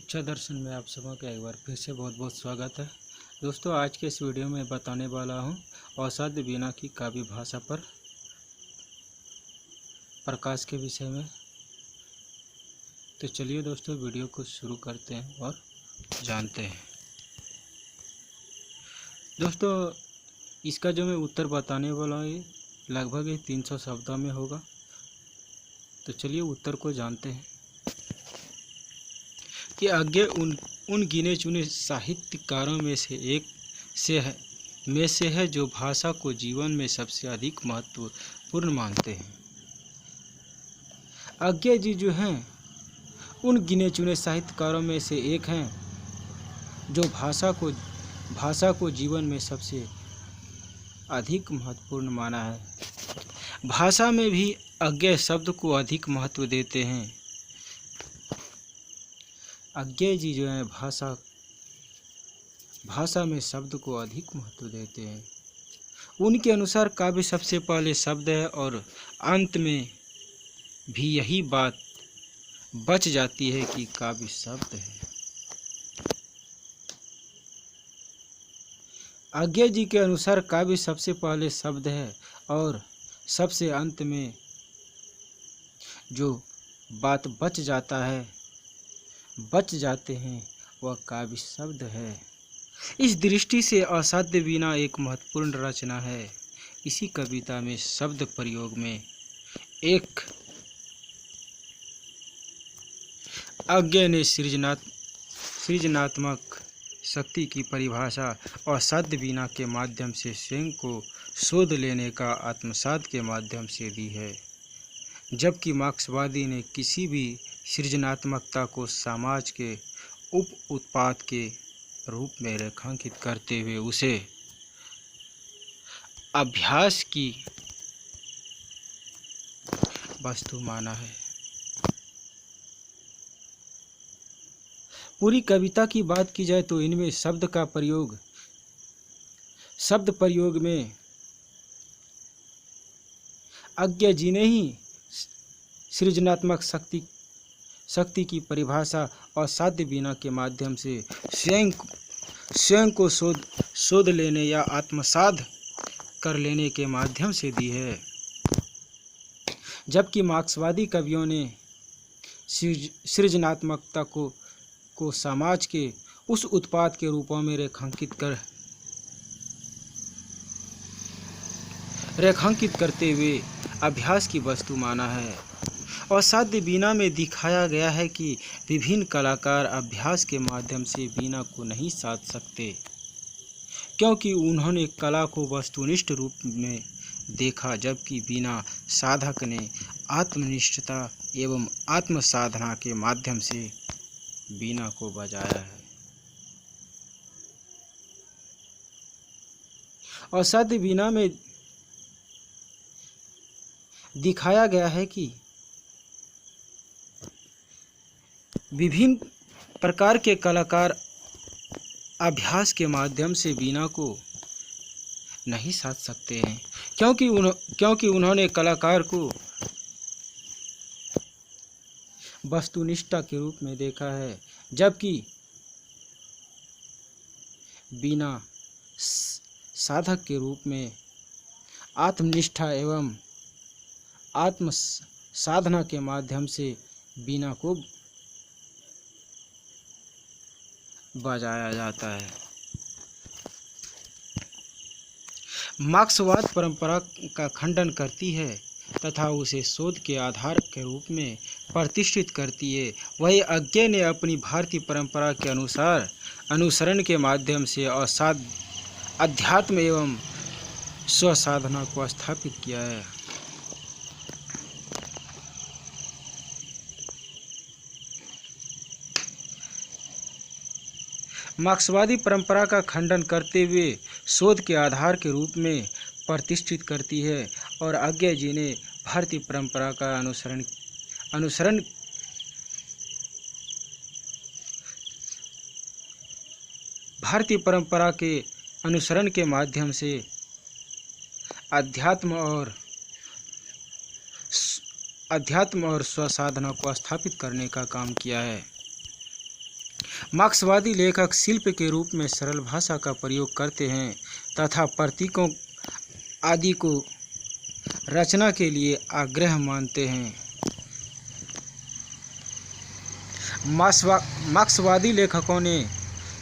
शिक्षा दर्शन में आप सबों का एक बार फिर से बहुत बहुत स्वागत है। दोस्तों, आज के इस वीडियो में बताने वाला हूँ असाध्य वीणा की काव्य भाषा पर प्रकाश के विषय में। तो चलिए दोस्तों, वीडियो को शुरू करते हैं और जानते हैं। दोस्तों, इसका जो मैं उत्तर बताने वाला हूँ ये लगभग 300 शब्दों में होगा। तो चलिए उत्तर को जानते हैं कि आगे उन गिने चुने साहित्यकारों में से है जो भाषा को जीवन में सबसे अधिक महत्वपूर्ण मानते हैं। आज्ञा जी जो हैं उन गिने चुने साहित्यकारों में से एक हैं जो भाषा को जीवन में सबसे अधिक महत्वपूर्ण माना है। भाषा में भी आज्ञा शब्द को अधिक महत्व देते हैं। आज्ञा जी जो है भाषा में शब्द को अधिक महत्व देते हैं। उनके अनुसार काव्य सबसे पहले शब्द है और अंत में भी यही बात बच जाती है कि काव्य शब्द है। आज्ञा जी के अनुसार काव्य सबसे पहले शब्द है और सबसे अंत में जो बात बच जाते हैं वह काव्य शब्द है। इस दृष्टि से असाध्य वीणा एक महत्वपूर्ण रचना है। इसी कविता में शब्द प्रयोग में एक आज्ञा ने सृजनात्मक शक्ति की परिभाषा असाध्य वीणा के माध्यम से स्वयं को शोध लेने का आत्मसात के माध्यम से दी है, जबकि मार्क्सवादी ने किसी भी सृजनात्मकता को समाज के उत्पाद के रूप में रेखांकित करते हुए उसे अभ्यास की वस्तु माना है। पूरी कविता की बात की जाए तो इनमें शब्द प्रयोग में आज्ञा जी ने ही सृजनात्मक शक्ति की परिभाषा असाध्य वीणा के माध्यम से स्वयं को शोध लेने या आत्मसात कर लेने के माध्यम से दी है, जबकि मार्क्सवादी कवियों ने सृजनात्मकता को समाज के उस उत्पाद के रूपों में रेखांकित करते हुए अभ्यास की वस्तु माना है। असाध्य वीणा में दिखाया गया है कि विभिन्न कलाकार अभ्यास के माध्यम से वीणा को नहीं साध सकते, क्योंकि उन्होंने कला को वस्तुनिष्ठ रूप में देखा, जबकि वीणा साधक ने आत्मनिष्ठता एवं आत्मसाधना के माध्यम से वीणा को बजाया है। असाध्य वीणा में दिखाया गया है कि विभिन्न प्रकार के कलाकार अभ्यास के माध्यम से वीणा को नहीं साध सकते हैं, क्योंकि उन्होंने कलाकार को वस्तुनिष्ठता के रूप में देखा है, जबकि वीणा साधक के रूप में आत्मनिष्ठा एवं आत्म साधना के माध्यम से वीणा को बजाया जाता है। मार्क्सवाद परंपरा का खंडन करती है तथा उसे शोध के आधार के रूप में प्रतिष्ठित करती है। वही आज्ञा ने अपनी भारतीय परंपरा के अनुसरण के माध्यम से अध्यात्म एवं स्वसाधना को स्थापित किया है। मार्क्सवादी परंपरा का खंडन करते हुए शोध के आधार के रूप में प्रतिष्ठित करती है और आज्ञा जी ने भारतीय परंपरा का अनुसरण के माध्यम से अध्यात्म और स्वसाधना को स्थापित करने का काम किया है। मार्क्सवादी लेखक शिल्प के रूप में सरल भाषा का प्रयोग करते हैं तथा प्रतीकों आदि को रचना के लिए आग्रह मानते हैं। मार्क्सवादी लेखकों ने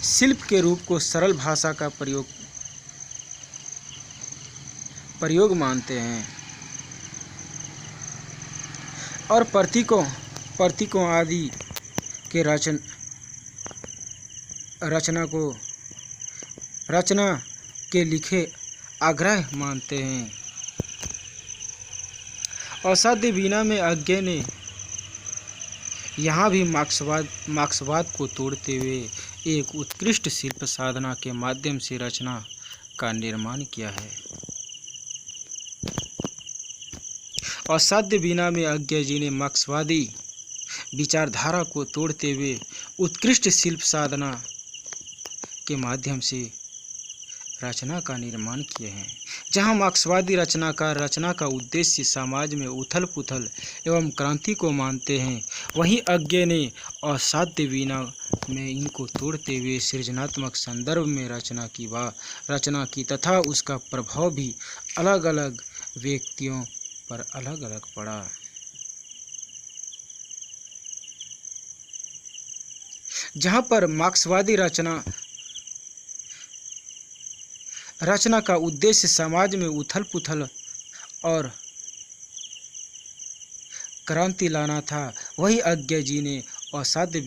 शिल्प के रूप को सरल भाषा का प्रयोग मानते हैं और प्रतीकों आदि के रचना के लिखे आग्रह मानते हैं। असाध्य बीना में अज्ञे ने यहाँ भी मार्क्सवाद को तोड़ते हुए एक उत्कृष्ट शिल्प साधना के माध्यम से रचना का निर्माण किया है। असाध्य बीना में अज्ञे जी ने मार्क्सवादी विचारधारा को तोड़ते हुए उत्कृष्ट शिल्प साधना के माध्यम से रचना का निर्माण किए हैं। जहाँ मार्क्सवादी रचनाकार रचना का उद्देश्य समाज में उथल पुथल एवं क्रांति को मानते हैं, वहीं अज्ञे ने असाध्य बीना में इनको तोड़ते हुए सृजनात्मक संदर्भ में रचना की तथा उसका प्रभाव भी अलग अलग व्यक्तियों पर अलग अलग पड़ा। जहाँ पर मार्क्सवादी रचना का उद्देश्य समाज में उथल पुथल और क्रांति लाना था, वही अज्ञे जी ने असाध्य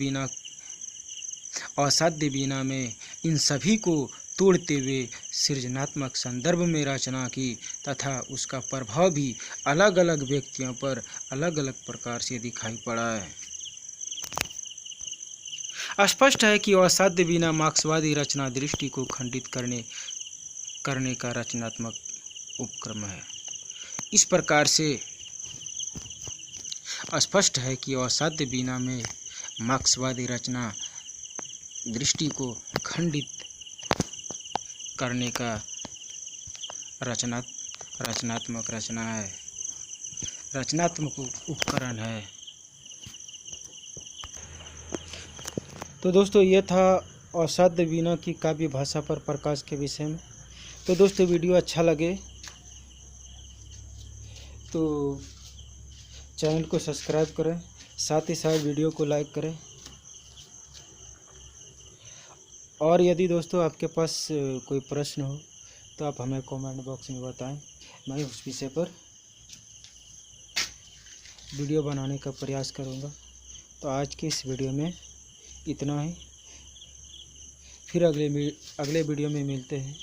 बीना में इन सभी को तोड़ते हुए सृजनात्मक संदर्भ में रचना की तथा उसका प्रभाव भी अलग अलग व्यक्तियों पर अलग अलग प्रकार से दिखाई पड़ा है। स्पष्ट है कि असाध्य बीना मार्क्सवादी रचना दृष्टि को खंडित करने का रचनात्मक उपक्रम है। इस प्रकार से स्पष्ट है कि असाध्य बीना में मार्क्सवादी रचना दृष्टि को खंडित करने का रचनात्मक उपकरण है। तो दोस्तों, ये था असाध्य बीना की काव्य भाषा पर प्रकाश के विषय में। तो दोस्तों, वीडियो अच्छा लगे तो चैनल को सब्सक्राइब करें, साथ ही साथ वीडियो को लाइक करें। और यदि दोस्तों आपके पास कोई प्रश्न हो तो आप हमें कमेंट बॉक्स में बताएं, मैं उस विषय पर वीडियो बनाने का प्रयास करूंगा। तो आज की इस वीडियो में इतना ही, फिर अगले वीडियो में मिलते हैं।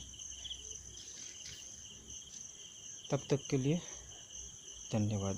तब तक के लिए धन्यवाद।